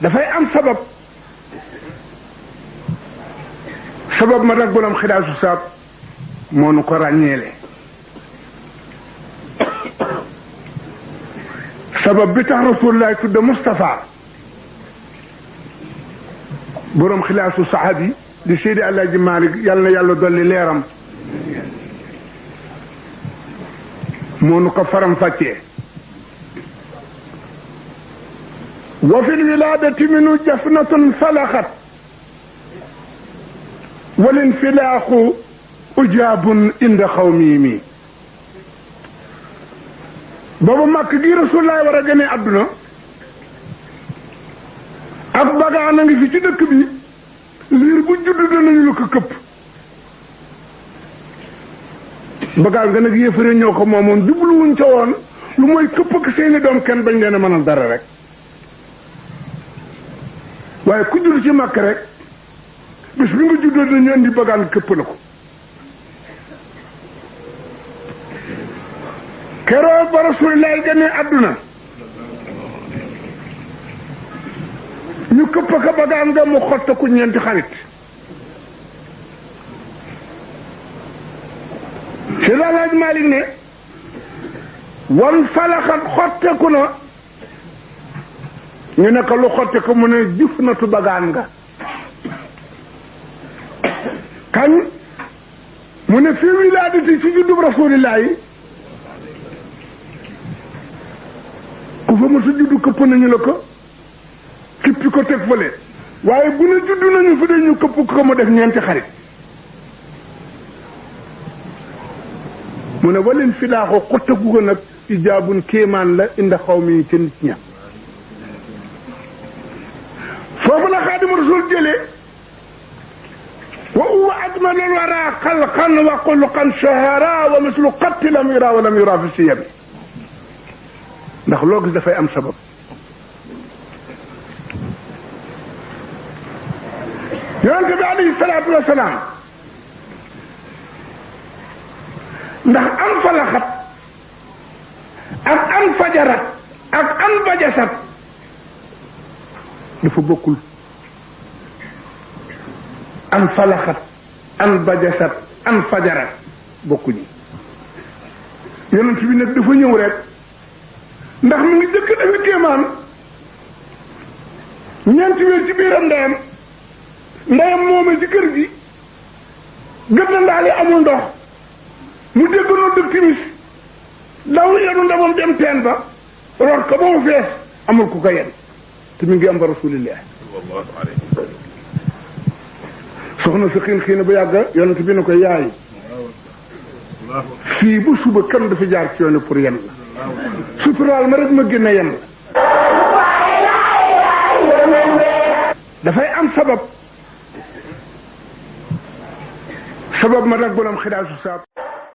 dafay am sabab ma nag borom xilaasu saab moo nu ko ràññeele sabab bi tax rasulullah tudde Moustapha borom xilaasu sahabi di Seydi Alaaji Maalik yàlla na yàlla dolli leeram moo nu ko faram fàccee wa fi lwilaadati minu jafnatun falaxat walinfilaaxu ujaabun inda xawmi mi boobu màkk gi Rasulullah war a gënee àdduna ak bagaan a ngi fi ci dëkk bi liir bu judd danañu la ko këpp bagaan nga nag yéefare ñoo ko moomoon jubluwuñ ca woon lu mooy këpp ak seeni doom kenn bañ leen a mënal dara rek waaye ku judd ci màkk rek bis bi nga juddoo dañu indi bagaan këpp la ko keroog ba Rasulullah gënee àdduna ñu këpp ka bagaan nga mu xottaku ñeenti xarit si Alaaji Maalik ne wan falaxat xotteku na ñu ne ko lu xotteku mu ne jufnatu bagaan nga kañ mu ne fii wilaadati ci juddub Rasulullah yi ku fa ma su juddu këpp nañu la ko kippi ko teg fële waaye bu ne juddu nañu fi dañu këpp ko mu def ñeenti xarit mu ne walin filaaxu xottagu ko nag ijaabun kéemaan la inda xaw mi ca nit ña foofu la Xaadimu Rasuul jëlee wa huwa ajmalul wara xalqan wa xuluqan shahara wa mislu qatti lam yura wa lam yura fi siyami ndax loo gis dafay am sabab yonente bi alayhi salaatu wa salaam ndax an falaxat ak an fajarat ak an bajasat dafa bokkul an falaxat an bajasat an fajarat bokkuñu yonent bi nag dafa ñëw rek ndax mu ngi jëkk dafa kéemaan ñeenti weer ci biiram ndeyam moome ci kër gi gën na ndaali amul ndox mu dégg noo dëkk timis daw yenu ndamam dem teen ba root ko ba mu fees amul ku ko yen te mi ngi am ba Rasulillah soxna si xiin ba yàgg yonent bi ne ko yaay fii bu suba kan dafa jaar ci yoon pour yen la suturaal ma rek ma génne yen la dafay am sabab ma nag borom xidaasu saab